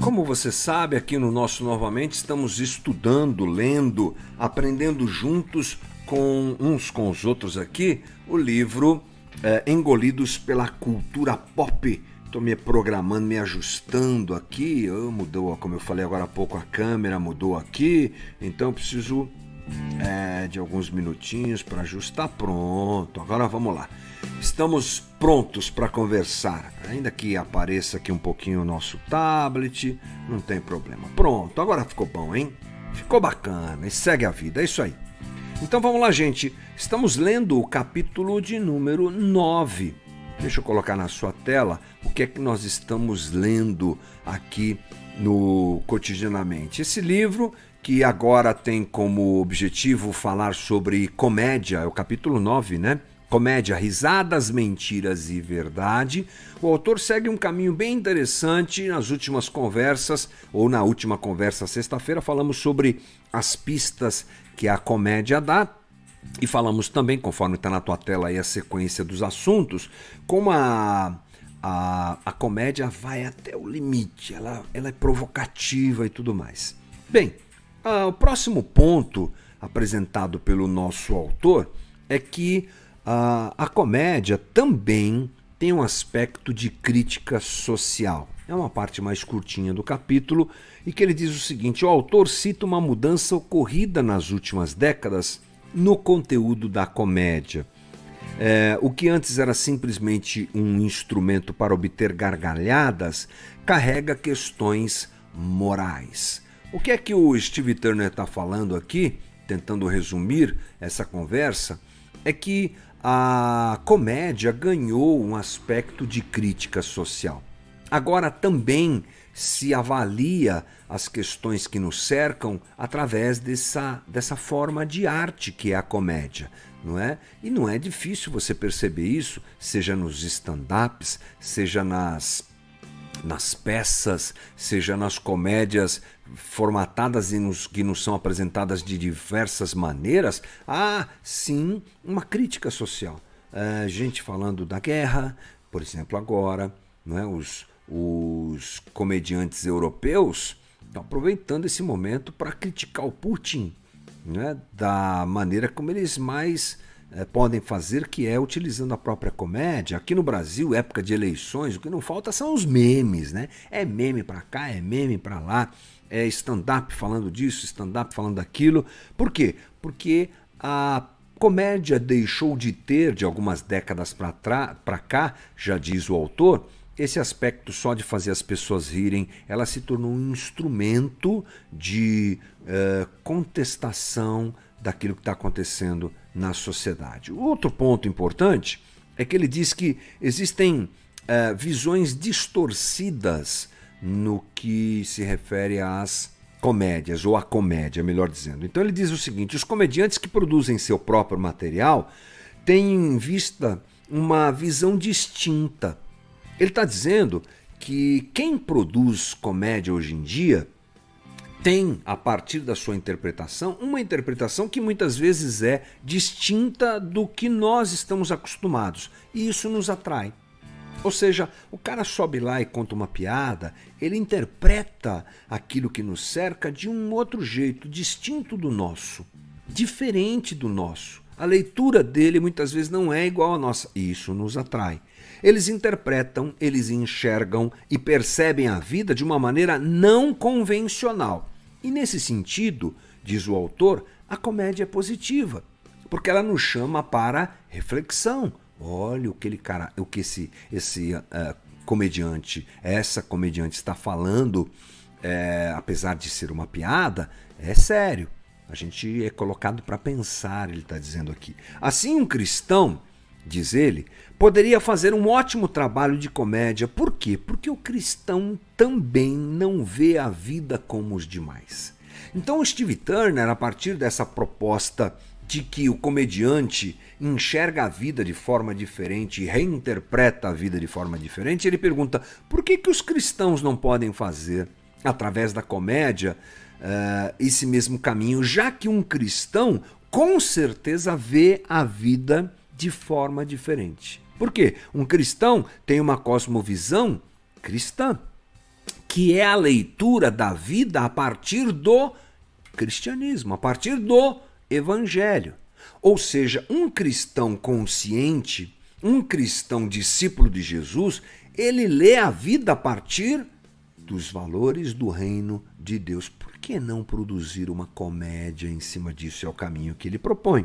Como você sabe, aqui no nosso Novamente estamos estudando, lendo, aprendendo juntos uns com os outros aqui o livro Engolidos pela Cultura Pop. Estou me programando, me ajustando aqui. Mudou, como eu falei agora há pouco, a câmera mudou aqui, então eu preciso de alguns minutinhos para ajustar. Pronto, agora vamos lá. Estamos prontos para conversar, ainda que apareça aqui um pouquinho o nosso tablet, não tem problema. Pronto, agora ficou bom, hein? Ficou bacana e segue a vida, é isso aí. Então vamos lá, gente. Estamos lendo o capítulo de número 9. Deixa eu colocar na sua tela o que é que nós estamos lendo aqui no Cotidianamente. Esse livro, que agora tem como objetivo falar sobre comédia, é o capítulo 9, né? Comédia, risadas, mentiras e verdade. O autor segue um caminho bem interessante. Nas últimas conversas, ou na última conversa sexta-feira, falamos sobre as pistas que a comédia dá. E falamos também, conforme está na tua tela aí a sequência dos assuntos, como a comédia vai até o limite, ela é provocativa e tudo mais. Bem, o próximo ponto apresentado pelo nosso autor é que a comédia também tem um aspecto de crítica social. É uma parte mais curtinha do capítulo e que ele diz o seguinte: o autor cita uma mudança ocorrida nas últimas décadas no conteúdo da comédia. O que antes era simplesmente um instrumento para obter gargalhadas, carrega questões morais. O que é que o Steve Turner está falando aqui, tentando resumir essa conversa, é que a comédia ganhou um aspecto de crítica social. Agora também se avalia as questões que nos cercam através dessa forma de arte que é a comédia, não é? E não é difícil você perceber isso, seja nos stand-ups, seja nas peças, seja nas comédias formatadas e que nos são apresentadas de diversas maneiras. Há sim uma crítica social. Gente falando da guerra, por exemplo, agora, não é? Os comediantes europeus estão aproveitando esse momento para criticar o Putin, né? Da maneira como eles mais podem fazer, que é utilizando a própria comédia. Aqui no Brasil, época de eleições, o que não falta são os memes, né? É meme para cá, é meme para lá, é stand-up falando disso, stand-up falando daquilo. Por quê? Porque a comédia deixou de ter, de algumas décadas para cá, já diz o autor, esse aspecto só de fazer as pessoas rirem. Ela se tornou um instrumento de contestação daquilo que está acontecendo na sociedade. O outro ponto importante é que ele diz que existem visões distorcidas no que se refere às comédias, ou à comédia, melhor dizendo. Então ele diz o seguinte: os comediantes que produzem seu próprio material têm em vista uma visão distinta. Ele está dizendo que quem produz comédia hoje em dia tem, a partir da sua interpretação, uma interpretação que muitas vezes é distinta do que nós estamos acostumados. E isso nos atrai. Ou seja, o cara sobe lá e conta uma piada, ele interpreta aquilo que nos cerca de um outro jeito, distinto do nosso, diferente do nosso. A leitura dele muitas vezes não é igual à nossa, e isso nos atrai. Eles interpretam, eles enxergam e percebem a vida de uma maneira não convencional. E nesse sentido, diz o autor, a comédia é positiva, porque ela nos chama para reflexão. Olha o que esse comediante, essa comediante está falando, apesar de ser uma piada, é sério. A gente é colocado para pensar, ele está dizendo aqui. Assim, um cristão, diz ele, poderia fazer um ótimo trabalho de comédia. Por quê? Porque o cristão também não vê a vida como os demais. Então o Steve Turner, a partir dessa proposta de que o comediante enxerga a vida de forma diferente e reinterpreta a vida de forma diferente, ele pergunta: por que os cristãos não podem fazer, através da comédia, esse mesmo caminho, já que um cristão com certeza vê a vida de forma diferente. Por quê? Um cristão tem uma cosmovisão cristã, que é a leitura da vida a partir do cristianismo, a partir do evangelho. Ou seja, um cristão consciente, um cristão discípulo de Jesus, ele lê a vida a partir dos valores do reino de Deus. Por que não produzir uma comédia em cima disso? É o caminho que ele propõe.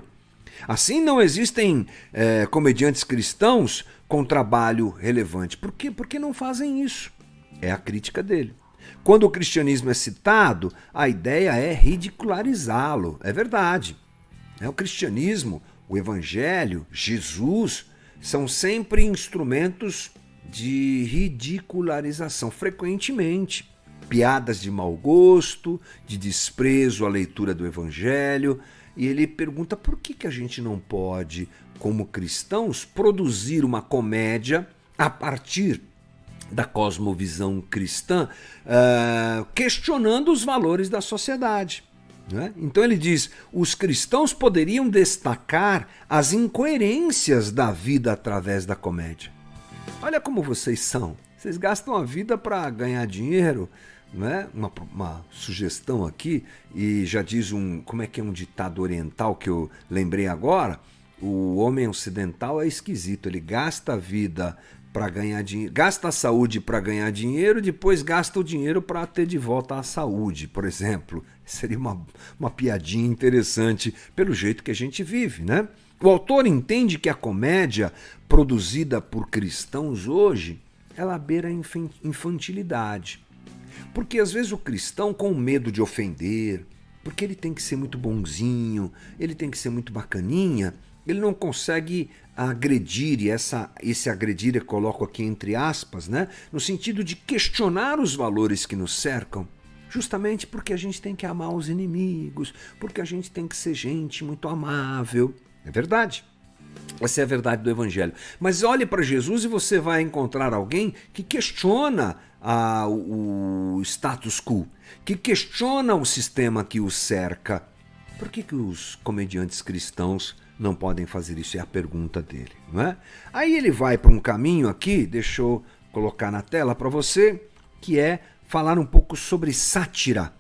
Assim, não existem comediantes cristãos com trabalho relevante. Por quê? Porque não fazem isso. É a crítica dele. Quando o cristianismo é citado, a ideia é ridicularizá-lo. É verdade. O cristianismo, o evangelho, Jesus, são sempre instrumentos de ridicularização, frequentemente. Piadas de mau gosto, de desprezo à leitura do evangelho. E ele pergunta por que a gente não pode, como cristãos, produzir uma comédia a partir da cosmovisão cristã, questionando os valores da sociedade. Né? Então ele diz, os cristãos poderiam destacar as incoerências da vida através da comédia. Olha como vocês são. Vocês gastam a vida para ganhar dinheiro, né? Uma sugestão aqui, e já diz como é que é um ditado oriental que eu lembrei agora, o homem ocidental é esquisito, ele gasta a vida para ganhar dinheiro, gasta a saúde para ganhar dinheiro, depois gasta o dinheiro para ter de volta a saúde, por exemplo. Seria uma piadinha interessante pelo jeito que a gente vive, né? O autor entende que a comédia produzida por cristãos hoje, ela beira a infantilidade. Porque às vezes o cristão, com medo de ofender, porque ele tem que ser muito bonzinho, ele tem que ser muito bacaninha, ele não consegue agredir, e esse agredir eu coloco aqui entre aspas, né? No sentido de questionar os valores que nos cercam, justamente porque a gente tem que amar os inimigos, porque a gente tem que ser gente muito amável. É verdade. Essa é a verdade do evangelho. Mas olhe para Jesus e você vai encontrar alguém que questiona o status quo, que questiona o sistema que o cerca. Por que os comediantes cristãos não podem fazer isso? É a pergunta dele, não é? Aí ele vai para um caminho aqui, deixa eu colocar na tela para você, que é falar um pouco sobre sátira.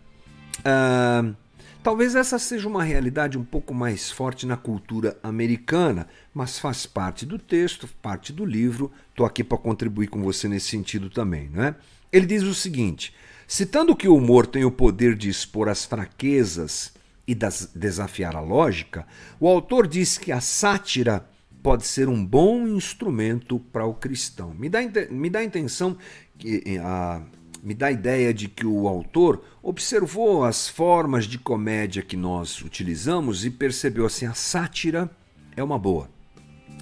Talvez essa seja uma realidade um pouco mais forte na cultura americana, mas faz parte do texto, parte do livro. Estou aqui para contribuir com você nesse sentido também, né? Ele diz o seguinte, citando que o humor tem o poder de expor as fraquezas e desafiar a lógica, o autor diz que a sátira pode ser um bom instrumento para o cristão. Me dá a intenção que me dá a ideia de que o autor observou as formas de comédia que nós utilizamos e percebeu assim, a sátira é uma boa.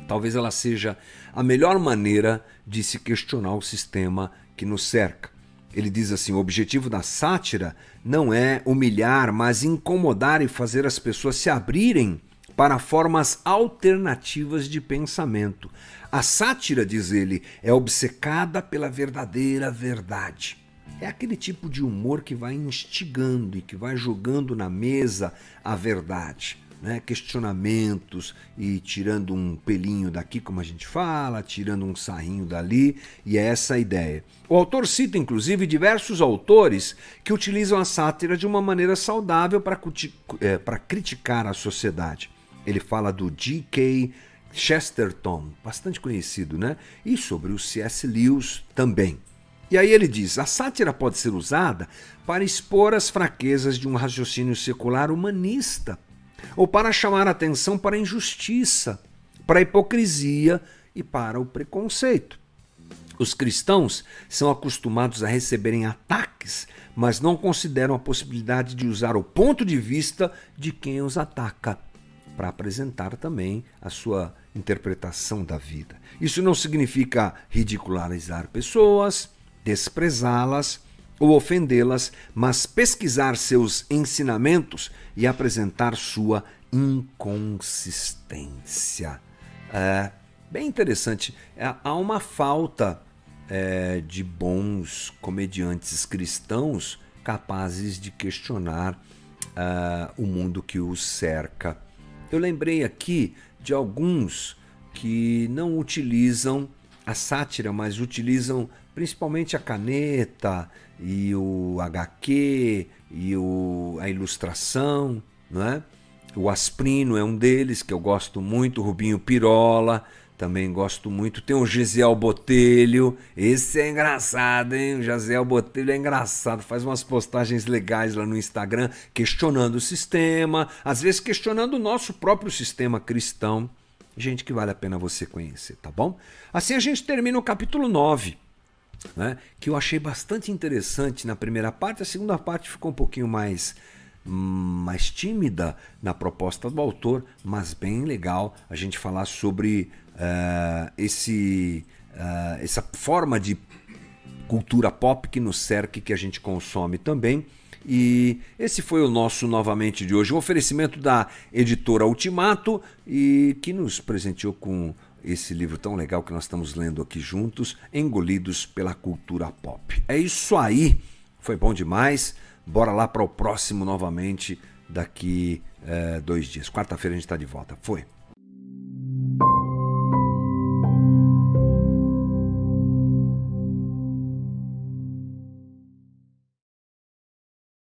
Talvez ela seja a melhor maneira de se questionar o sistema que nos cerca. Ele diz assim, o objetivo da sátira não é humilhar, mas incomodar e fazer as pessoas se abrirem para formas alternativas de pensamento. A sátira, diz ele, é obcecada pela verdadeira verdade. É aquele tipo de humor que vai instigando e que vai jogando na mesa a verdade, né? Questionamentos e tirando um pelinho daqui, como a gente fala, tirando um sarrinho dali, e é essa a ideia. O autor cita, inclusive, diversos autores que utilizam a sátira de uma maneira saudável para criticar a sociedade. Ele fala do G.K. Chesterton, bastante conhecido, né? E sobre o C.S. Lewis também. E aí ele diz, a sátira pode ser usada para expor as fraquezas de um raciocínio secular humanista, ou para chamar a atenção para a injustiça, para a hipocrisia e para o preconceito. Os cristãos são acostumados a receberem ataques, mas não consideram a possibilidade de usar o ponto de vista de quem os ataca, para apresentar também a sua interpretação da vida. Isso não significa ridicularizar pessoas, desprezá-las ou ofendê-las, mas pesquisar seus ensinamentos e apresentar sua inconsistência. Bem interessante. Há uma falta de bons comediantes cristãos capazes de questionar o mundo que os cerca. Eu lembrei aqui de alguns que não utilizam a sátira, mas utilizam principalmente a caneta e o HQ e a ilustração, não é? O Asprino é um deles que eu gosto muito, o Rubinho Pirola também gosto muito. Tem o Gesiel Botelho, esse é engraçado, hein? O Gesiel Botelho é engraçado, faz umas postagens legais lá no Instagram, questionando o sistema, às vezes questionando o nosso próprio sistema cristão. Gente que vale a pena você conhecer, tá bom? Assim a gente termina o capítulo 9, né? Que eu achei bastante interessante na primeira parte. A segunda parte ficou um pouquinho mais tímida na proposta do autor, mas bem legal a gente falar sobre essa forma de cultura pop que nos cerca e que a gente consome também. E esse foi o nosso Novamente de hoje, o oferecimento da editora Ultimato, e que nos presenteou com esse livro tão legal que nós estamos lendo aqui juntos, Engolidos pela Cultura Pop. É isso aí, foi bom demais. Bora lá para o próximo novamente daqui 2 dias. Quarta-feira a gente está de volta. Foi.